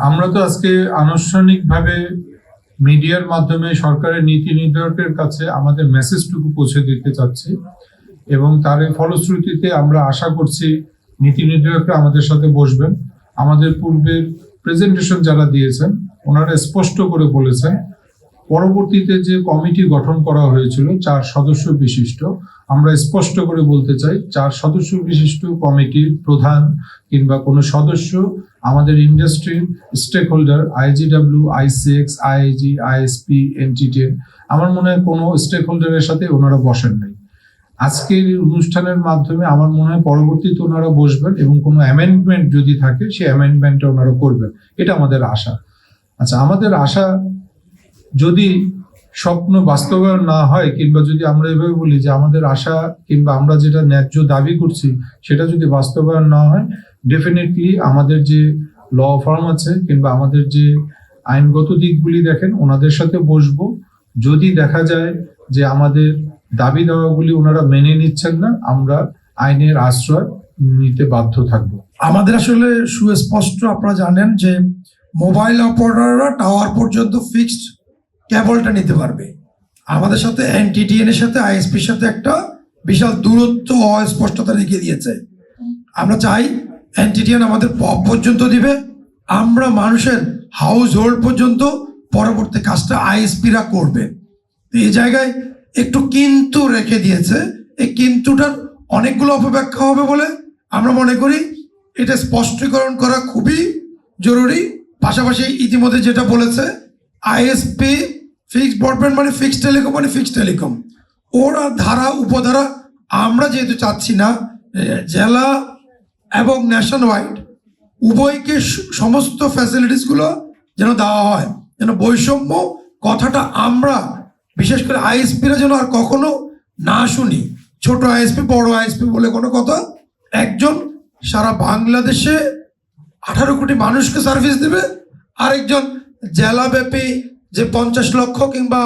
আমরা তো আজকে আনুষ্ঠানিকভাবে মিডিয়ার মাধ্যমে সরকারের নীতি নির্ধারকের কাছে আমাদের মেসেজটুকু পৌঁছে দিতে চাচ্ছি এবং তার ফলশ্রুতিতে আমরা আশা করছি নীতি নির্ধারকরা আমাদের সাথে বসবেন। আমাদের পূর্বের প্রেজেন্টেশন যারা দিয়েছেন ওনারা স্পষ্ট করে বলেছেন পরবর্তীতে যে কমিটি গঠন করা হয়েছিল 4 সদস্য বিশিষ্ট, আমরা স্পষ্ট করে বলতে চাই 4 সদস্য বিশিষ্ট কমিটির প্রধান কিংবা কোনো সদস্য আমাদের ইন্ডাস্ট্রির stakeholder IGW, ICX, IIG, ISP, NT10 আমার মনে হয় কোনো স্টেক হোল্ডারের সাথে ওনারা বসেন নাই। আজকের অনুষ্ঠানের মাধ্যমে আমার মনে হয় পরবর্তীতে ওনারা বসবেন এবং কোনো অ্যামেন্ডমেন্ট যদি থাকে সেই অ্যামেন্ডমেন্টটা ওনারা করবেন, এটা আমাদের আশা। আচ্ছা, আমাদের আশা যদি স্বপ্ন বাস্তবায়ন না হয় কিংবা যদি আমরা এভাবে বলি যে আমাদের আশা কিংবা আমরা যেটা ন্যায্য দাবি করছি সেটা যদি বাস্তবায়ন না হয়, ডেফিনেটলি আমাদের যে ল ফার্ম আছে কিংবা আমাদের যে আইনগত দিকগুলি দেখেন ওনাদের সাথে বসবো। যদি দেখা যায় যে আমাদের দাবি দাওয়াগুলি ওনারা মেনে নিচ্ছেন না, আমরা আইনের আশ্রয় নিতে বাধ্য থাকবো। আমাদের আসলে সুস্পষ্ট, আপনারা জানেন যে মোবাইল অপারেটররা টাওয়ার পর্যন্ত ফিক্সড কেবলটা নিতে পারবে। আমাদের সাথে NT10 এর সাথে ISPর সাথে একটা বিশাল দূরত্ব অস্পষ্টতা রেখে দিয়েছে। আমরা চাই NT10 আমাদের পপ পর্যন্ত দিবে, আমরা মানুষের হাউস হোল্ড পর্যন্ত পরবর্তী কাজটা ISPরা করবে। এই জায়গায় একটু কিন্তু রেখে দিয়েছে। এই কিন্তুটার অনেকগুলো অপব্যাখ্যা হবে বলে আমরা মনে করি এটা স্পষ্টীকরণ করা খুবই জরুরি। পাশাপাশি ইতিমধ্যে যেটা বলেছে ISP ফিক্সড ব্রডব্যান্ড মানে ফিক্সড টেলিকম মানে ফিক্সড টেলিকম, ওরা ধারা উপধারা আমরা যেহেতু চাচ্ছি না জেলা এবং ন্যাশন ওয়াইড উভয়কে সমস্ত ফ্যাসিলিটিসগুলো যেন দেওয়া হয়, যেন বৈষম্য কথাটা আমরা বিশেষ করে ISPরা যেন আর কখনো না শুনি। ছোট ISP বড় ISP বলে কোনো কথা, একজন সারা বাংলাদেশে 18 কোটি মানুষকে সার্ভিস দেবে, আরেকজন জেলাব্যাপী যে 50 লক্ষ কিংবা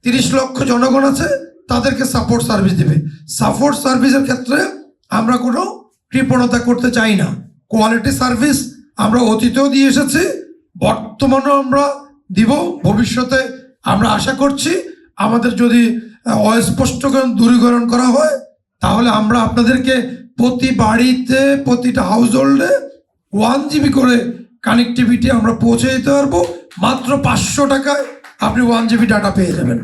30 লক্ষ জনগণ আছে তাদেরকে সাপোর্ট সার্ভিস দিবে। সাপোর্ট সার্ভিসের ক্ষেত্রে আমরা কোনো কৃপণতা করতে চাই না। কোয়ালিটি সার্ভিস আমরা অতীতেও দিয়ে এসেছি, বর্তমানেও আমরা দিব, ভবিষ্যতে আমরা আশা করছি। আমাদের যদি অস্পষ্টকরণ দূরীকরণ করা হয় তাহলে আমরা আপনাদেরকে প্রতি বাড়িতে প্রতিটা হাউস হোল্ডে 1 GB করে কানেক্টিভিটি আমরা পৌঁছে দিতে পারবো। মাত্র 500 টাকায় আপনি 1 GB ডাটা পেয়ে যাবেন।